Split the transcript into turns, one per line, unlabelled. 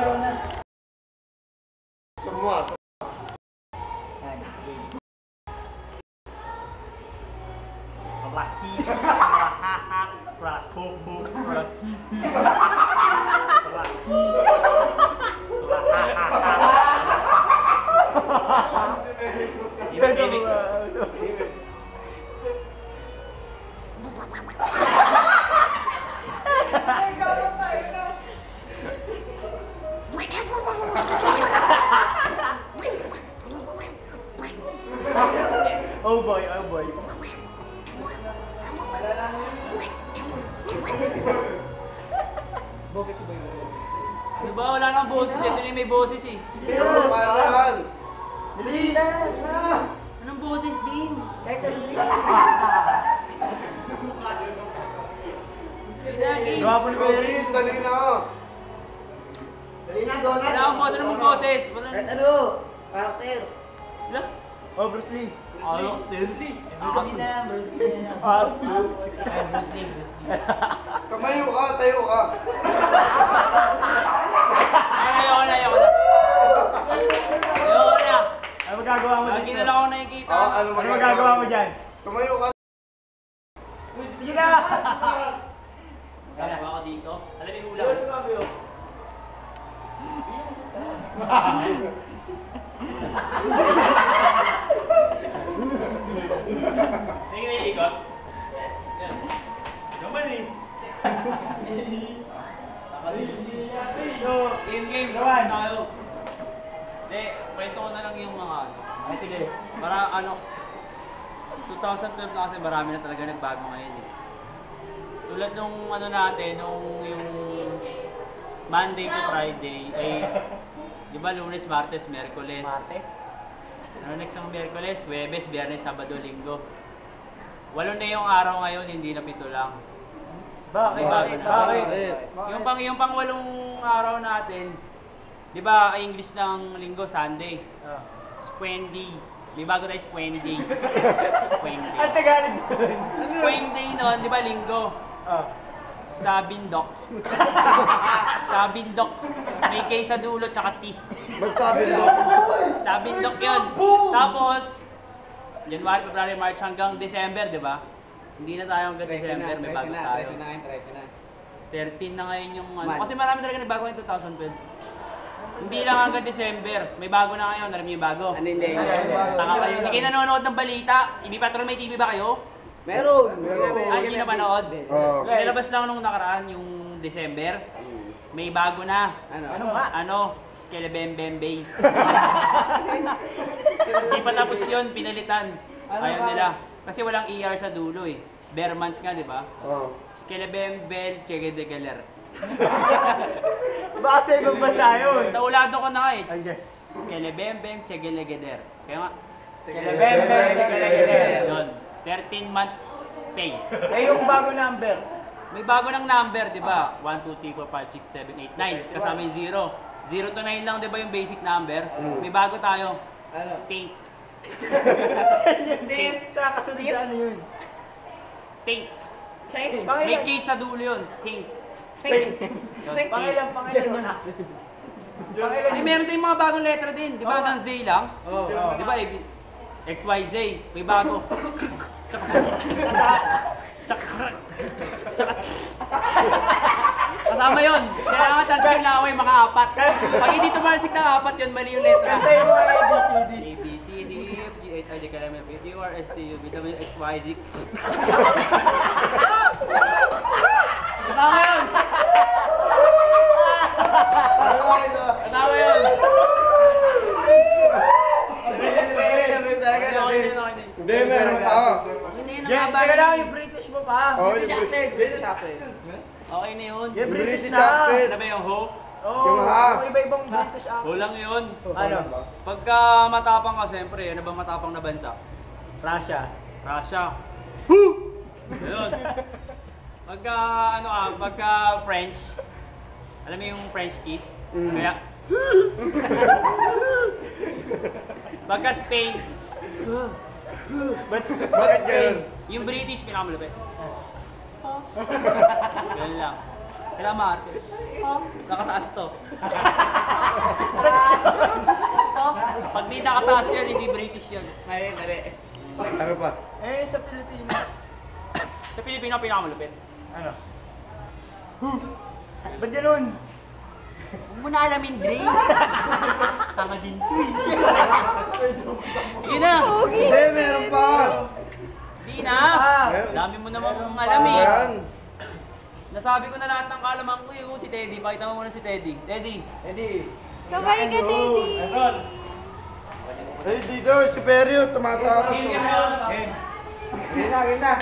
laro na.
Semua.
Laki. Rakobo.
Oh boy, oh boy.
Diba wala nang boses eh? Ito na may boses eh.
Dali na!
Anong boses din?
Kahit ano din.
Pinagin.
Gawa po ni Kuya
Dali na.
Dali na, Donald.
Wala akong boses. Anong boses?
Kahit ano? Carter.
Wala.
Oh, Bruce Lee.
Ano? Bruce Lee.
Bruce Lee na, Bruce Lee na.
Bruce Lee.
Kamayo ka, tayo ka.
Ayoko na. Ayoko na.
Ano magagawa mo
Lagi
dito?
na lang ako nakikita.
Ano
Ano magagawa mo dyan?
Kamayo ka.
Sige na!
Gagawa ko dito. Alam mo yung hula. Hindi ka ikot. Gaman eh. Game.
Gawan.
Tayo. Hindi, kwento ko na lang yung mga ano.
Ay, sige.
Para ano, 2012 na kasi marami na talaga nagbago ngayon eh. Tulad nung ano natin, nung yung Monday to Friday ay, di ba Lunes, Martes, Miyerkules.
Martes?
Ano next ang Miyerkules, Huwebes, Biyernes, Sabado, Linggo. 8 na yung araw ngayon, hindi na 7 lang.
Bakit?
Bago na.
Bakit?
Yung pang 8 araw natin, di ba English ng Linggo, Sunday.
Ah.
Squendy. May bago tayo Squendy. Squendy.
Ang Tagalog.
Squendy noon, di ba Linggo?
Ah.
Sabindok. Sabindok. May K sa dulo, tsaka T.
Magsabi mo.
Sabindok yun. Tapos, January, February, March hanggang December, di ba? Hindi na tayo hanggang December, may bago tayo. 13 na ngayon yung ano. Kasi marami talaga nagbago ngayon 2012. Hindi lang hanggang December, may bago na ngayon. Alam niyo yung bago?
Ano hindi?
Tanga kayo. Hindi kayo nanonood ng balita. Ibi Patrol, may TV ba kayo?
Meron!
Ay, hindi na panood.
Oh.
Inilabas lang nung nakaraan, yung December. May bago na.
Ano?
Ano? Skelebembembay. Hindi pa tapos yun, pinalitan. Ayaw nila. Kasi walang ER sa dulo eh. Bare months nga, di ba?
Oh.
Skelebembel, chegedegaler.
Baka sa ibang bansa yun.
Sa ulado ko na nga eh.
Ay, yes.
Skelebembem, chegelegeder. Kaya nga,
Kelebembe, Kelebembe.
yun. 13-month pay.
Eh, yung bago number.
May bago ng number, di ba? 1, 2, 3, 4, 5, 6, 7, 8, 9. Kasama yung 0. 0 to 9 lang, di ba yung basic number? May bago tayo.
Ano?
Tink.
Hindi, sa kasunod na ano yun.
Tink. May
Pangilan?
K sa dulo yun. Tink.
Pangilan yun. Pangilan
Ay, meron tayong mga bagong letra din. Di ba? Hanggang Z lang.
Oo.
Di ba? XYZ. May bago. Tsaka. Kasama yun. Kailangan talsik yung laway, mga 4. Pag hindi tumalsik ng 4 yun, mali yung letra.
Kanta yung mga ABCD.
A, B, C, D, E, F, G, H, I, J, K, L, M, N, P, Q, R, S, T, U, V, W, X, Y, Z. Kasama yun! Kasama yun!
Hindi, meron pa.
Jen, teka lang, yung British mo pa.
Oh, yung British
Okay na yun.
Yung British
British
na.
accent.
Ano ba yung ho?
Oo,
Yung ha.
yung iba-ibang British
Ho
accent.
lang yun.
Ano?
Pagka matapang ka, siyempre, ano ba matapang na bansa?
Russia.
Russia. Ayun. Pagka, pagka French, alam mo yung French kiss? Kaya, pagka Spain,
Bakit ganun?
yung British, pinakamalapit. Ganun lang. Kailangan Marte. Oh, nakataas to. Oh, pag di nakataas yan, hindi British yan.
Ay, mali.
Ano pa?
Eh, sa Pilipinas.
Sa Pilipino, pinakamalupit.
Ano? Ba't ganun?
Huwag mo na alamin, Dre. Tanga din to eh. Sige na.
Hindi, meron pa.
Di na.
Meron.
Dami mo namang alam eh.
Ayan.
Nasabi ko na lahat ng kalaman ko eh. Si Teddy, pakita mo muna si Teddy. Teddy.
Eddie.
Kabay ka, Teddy.
Ay, dito, si Perio, tumatakas.
Game, game, game.
Game na.